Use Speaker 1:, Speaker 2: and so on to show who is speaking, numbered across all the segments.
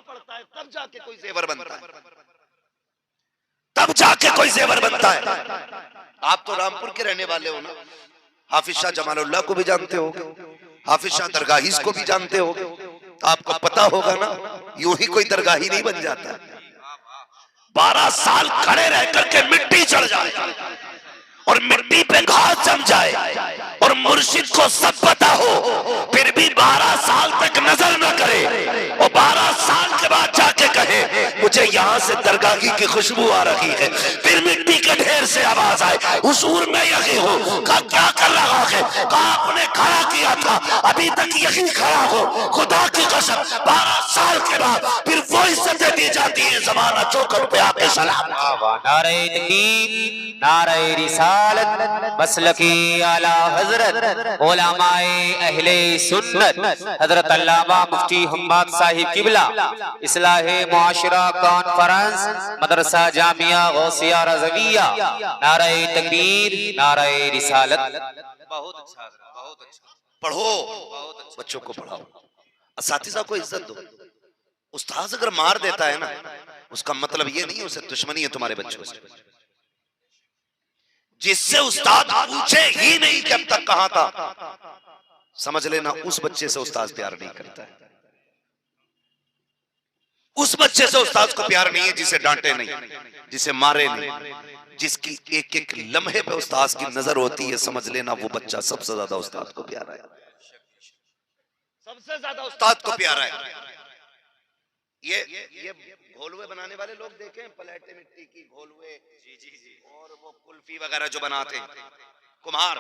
Speaker 1: पड़ता है तब जाके कोई जेवर बनता है, तब जाके कोई जेवर बनता है। आप तो रामपुर के रहने वाले हो ना, हाफिज शाह जमालुल्लाह को भी जानते हो, हाफिज शाह दरगाहीज को भी जानते हो, तो आपको पता होगा ना यूं ही कोई दरगाही नहीं बन जाता। 12 साल खड़े रह करके मिट्टी चढ़ जाए और मिट्टी पे घास जम जाए और मुर्शिद को सब पता हो फिर भी 12 साल तक नजर न करे और 12 साल के बाद जाके कहे मुझे यहाँ से दरगाही की खुशबू आ रही है, फिर मिट्टी के ढेर से आवाज आए हुजूर में यही हो, कहा क्या कर रहा है, कहा आपने खड़ा किया था अभी तक यही खड़ा हो, खुदा की कसम 12 साल के बाद फिर वो इज्जत दी जाती है जमाना चौकट पे आके सलाम।
Speaker 2: नारे तकबीर, नारे रिसालत, मसलकी आला हजरत उलमाए अहले सुन्नत हजरत अल्लामा मुफ्ती हम्मद साहिब किबला इस्लाहे मुआशरा कॉन्फ्रेंस मदरसा जामिया गौसिया रज़विया। नारे तकबीर, नारे रिसालत। बहुत अच्छा, बहुत अच्छा।
Speaker 1: पढ़ो, बच्चों को पढ़ाओ, असातिज़ा को इज्जत दो। उस्ताद अगर मार देता है ना उसका मतलब ये नहीं उसे दुश्मनी है तुम्हारे बच्चों से। जिससे उस्ताद पूछे ही नहीं कि अब तक कहां था, समझ लेना उस बच्चे से उस्ताद प्यार नहीं करता है। उस बच्चे से उस्ताद को प्यार नहीं है जिसे डांटे नहीं, जिसे मारे नहीं, जिसकी एक एक लम्हे पे उस्ताद की नजर होती है, समझ लेना वो बच्चा सबसे ज्यादा उस्ताद को प्यारा है, सबसे ज्यादा उस्ताद को प्यारा है। ये घोलवे बनाने वाले लोग देखें, पलेटे मिट्टी की घोलवे, जी और वो कुल्फी वगैरह जो बनाते हैं कुम्हार,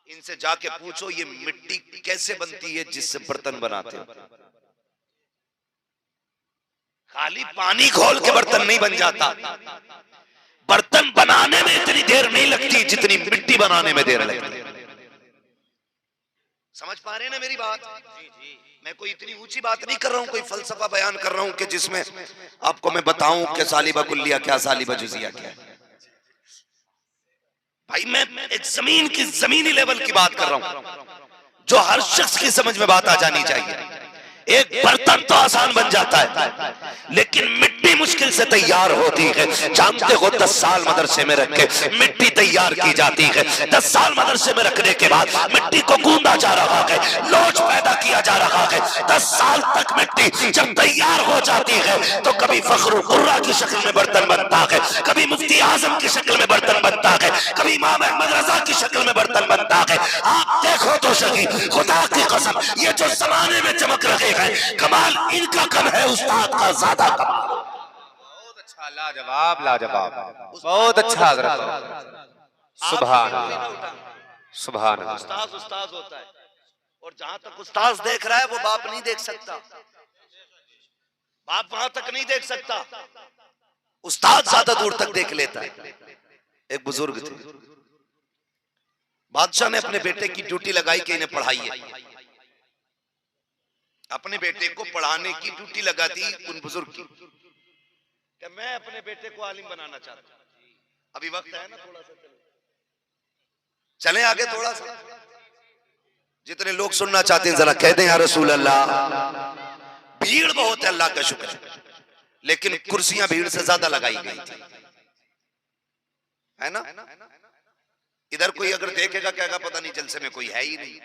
Speaker 1: इनसे जाके पूछो ये मिट्टी कैसे बनती है जिससे बर्तन बनाते हो। खाली पानी घोल के बर्तन नहीं बन जाता, बर्तन बनाने में इतनी देर नहीं लगती जितनी मिट्टी बनाने में देर लगती है। समझ पा रहे हैं ना मेरी बात? जी। मैं कोई इतनी ऊंची बात नहीं कर रहा हूं, कोई फलसफा बयान कर रहा हूं कि जिसमें आपको मैं बताऊं कि सालिबा कुल्लिया क्या, सालिबा जुजिया क्या। भाई मैं एक जमीनी लेवल की बात कर रहा हूं जो हर शख्स की समझ में बात आ जानी चाहिए। एक बर्तन तो आसान बन जाता है लेकिन मिट्टी मुश्किल से तैयार होती है। जानते हो 10 साल मदरसे में रख के मिट्टी तैयार की जाती है। 10 साल मदरसे में रखने के बाद मिट्टी को गूंदा जा रहा है, लोच पैदा किया जा रहा है। 10 साल तक मिट्टी जब तैयार हो जाती है तो कभी फखरुल कुर्रा की शक्ल में बर्तन बनता है, कभी मुफ्ती आजम की शक्ल में बर्तन बनता है, कभी इमाम अहमद रजा की शक्ल में बर्तन बनता है। आप देखो तो सही, खुदा की कसम ये जो जमाने में चमक रहे हैं कमाल इनका कम है, उस्ताद का ज्यादा कमाल।
Speaker 2: बहुत अच्छा, लाजवाब लाजवाब, बहुत अच्छा हजरत, सुभान अल्लाह, सुभान अल्लाह।
Speaker 1: उस्ताद उस्ताद होता है और जहां तक उस्ताद देख रहा है वो बाप नहीं देख सकता, बाप वहां तक नहीं देख सकता, उस्ताद ज्यादा दूर तक देख लेता है। एक बुजुर्ग थे, बादशाह ने अपने बेटे की ड्यूटी लगाई कि इन्हें पढ़ाइए। अपने बेटे को पढ़ाने की ड्यूटी लगा दी उन बुजुर्ग की कि मैं अपने बेटे को आलिम बनाना चाहता हूं। अभी वक्त है ना, थोड़ा सा चले आगे, थोड़ा सा जितने लोग सुनना चाहते हैं जरा कह दें या रसूल अल्लाह। भीड़ बहुत है, अल्लाह का शुक्र है, लेकिन कुर्सियां भीड़ से ज्यादा लगाई गई थी, है ना। इधर कोई अगर देखेगा कहेगा पता नहीं जलसे में कोई है ही नहीं,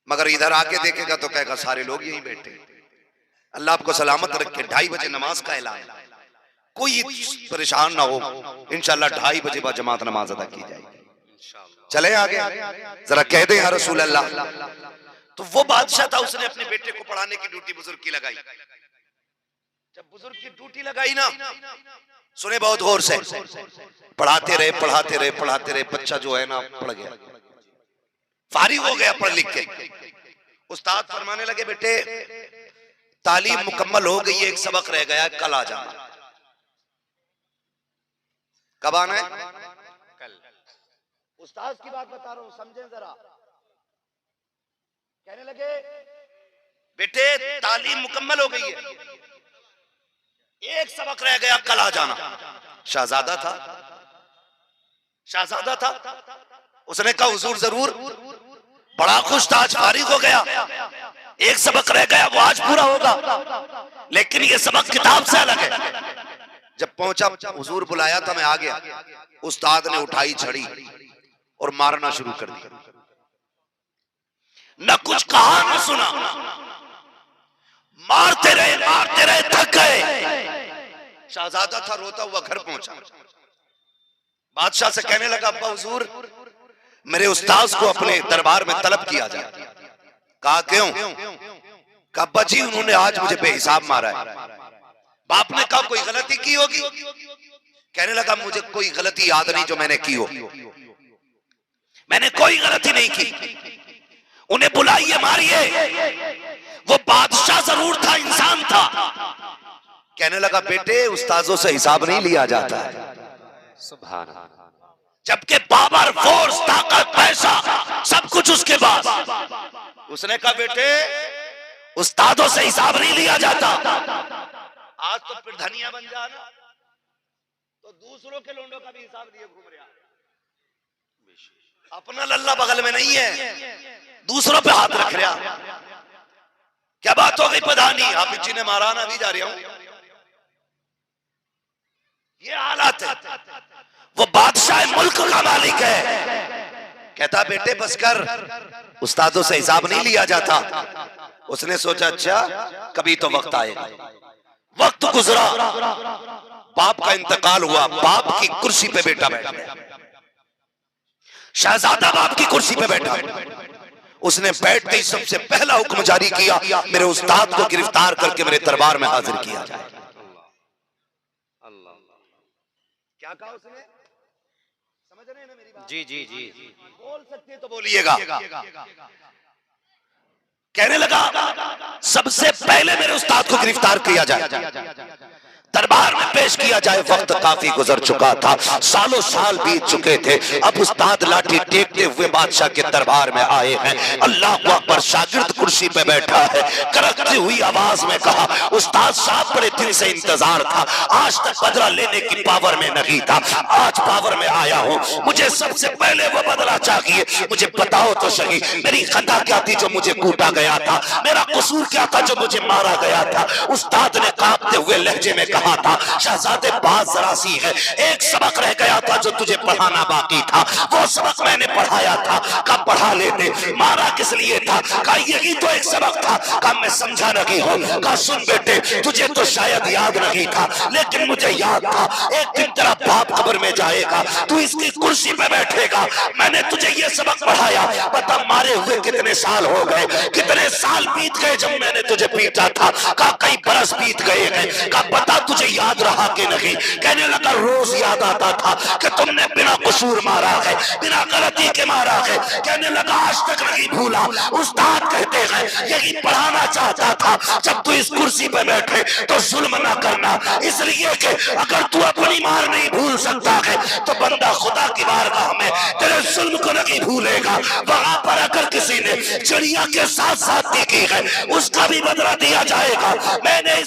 Speaker 1: मगर इधर आके देखेगा तो कहेगा सारे लोग यहीं बैठे। अल्लाह आपको सलामत रखे। 2:30 बजे नमाज का ऐलान, कोई परेशान ना हो, इंशाल्लाह 2:30 बजे बाद जमात नमाज अदा की जाएगी। चले आगे, जरा कह दे या रसूल अल्लाह। तो वो बादशाह था, उसने अपने बेटे को पढ़ाने की ड्यूटी बुजुर्ग की लगाई। जब बुजुर्ग की ड्यूटी लगाई ना, सुने बहुत गौर से, पढ़ाते रहे पढ़ाते रहे पढ़ाते रहे, बच्चा जो है ना पढ़ गया, फारिग हो गया पढ़ लिख के। उस्ताद फरमाने लगे बेटे तालीम मुकम्मल हो गई है, एक सबक रह गया, कल आ जाना। कब आना है? कल। उस्ताद की बात बता रहा हूं, समझें जरा। कहने लगे बेटे तालीम मुकम्मल हो गई है, एक सबक रह गया, कल आ जाना। शहजादा था, शहजादा था, उसने कहा हुजूर जरूर। बड़ा खुश था, आज फारिग हो गया, एक सबक रह गया वो आज पूरा होगा, लेकिन ये सबक किताब से अलग है। जब पहुंचा, हुजूर बुलाया था, मैं आ गया। उस्ताद ने उठाई छड़ी और मारना शुरू कर दिया। न कुछ कहा न सुना, मारते रहे, थक गए। शहजादा था, रोता हुआ घर पहुंचा। बादशाह से कहने लगा, अब्बा हुजूर, मेरे उस्ताद को अपने दरबार में तलब किया जाए। कहा क्यों? कहा अब्बा जी, उन्होंने आज मुझे बेहिसाब मारा है। बाप ने कहा कोई गलती की होगी? कहने लगा मुझे कोई गलती याद नहीं जो मैंने की हो, मैंने कोई गलती नहीं की। उन्हें बुलाइए, मारिए। वो बादशाह जरूर था, इंसान था। कहने लगा बेटे, उस्ताजों से हिसाब नहीं लिया जाता है।
Speaker 2: सुभान अल्लाह।
Speaker 1: जबकि पावर, फोर्स, ताकत, पैसा सब कुछ उसके पास। उसने कहा बेटे, उस्तादों से हिसाब नहीं लिया जाता। आज तो फिर धनिया बन जाना तो दूसरों के लोंडों का भी हिसाब लिए घूम रहा। अपना लल्ला बगल में नहीं है, दूसरों पे हाथ रख रहा। क्या बात हो गई प्रधानी? हाफिज जी ने मारा ना, अभी जा रहा हूं। ये हालात है। वो बादशाह मुल्क का मालिक है। कहता बेटे बस कर, उस्तादों से हिसाब नहीं लिया जाता। उसने सोचा अच्छा कभी तो वक्त आएगा। वक्त गुजरा, बाप का इंतकाल हुआ, बाप की कुर्सी पे बेटा बैठ गया। शहजादा बाप की कुर्सी पे बैठा। उसने बैठते ही सबसे पहला हुक्म जारी किया, मेरे उस्ताद को गिरफ्तार करके मेरे दरबार में हाजिर किया जाए। क्या कहा उसने? समझ रहे हैं ना मेरी बात?
Speaker 2: जी जी जी।
Speaker 1: बोल सकते तो बोलिएगा। कहने लगा सबसे पहले मेरे उस्ताद को गिरफ्तार किया जाए, दरबार में पेश किया जाए। वक्त काफी गुजर चुका था, सालों साल बीत चुके थे। अब उस्ताद लाठी टेकते हुए बादशाह के दरबार में आए हैं। अल्लाह अकबर, शागिर्द कुर्सी पे बैठा है। करकती हुई आवाज में कहा, उस्ताद साहब बड़े दिन से इंतजार था, आज तक बदला लेने की पावर में नहीं था, आज पावर में आया हूँ। मुझे सबसे पहले वो बदला चाहिए। मुझे बताओ तो सही, मेरी खता क्या थी जो मुझे कूटा गया था? मेरा कसूर क्या था जो मुझे मारा गया था? उस्ताद ने कांपते हुए लहजे में कहा था, शहजादे बात जरा सी है, एक सबक रह गया था जो तुझे पढ़ाना बाकी था, वो सबक मैंने पढ़ाया था। कब पढ़ा लेते? मारा किस लिए था? कहा यही तो एक सबक था। कहा मैं समझा नहीं हूं। कहा सुन बेटे, तुझे तो शायद याद नहीं था, लेकिन मुझे याद था। एक दिन तेरा बाप कब्र में जाएगा, तू इसकी कुर्सी पे बैठेगा, मैंने तुझे ये सबक पढ़ाया। बता मारे हुए कितने साल हो गए, कितने साल बीत गए जब मैंने तुझे पीटा था? कहा कई बरस बीत गए हैं। कहा बता तुझे याद रहा कि नहीं? कहने लगा रोज याद आता था कि तुमने बिना कसूर मारा है, बिना गलती के मारा है। कहने लगा आज तक नहीं भूला। उस्ताद कहते हैं यही पढ़ाना चाहता था, जब तू इस कुर्सी पे बैठे तो जुल्म ना करना, इसलिए कि अगर तू अपनी मार नहीं भूल सकता है तो बंदा खुदा की बारगाह में तेरे जुल्म को नहीं भूलेगा। वहां पर अगर किसी ने चिड़िया के साथ साथ की है, उसका भी बदला दिया जाएगा। मैंने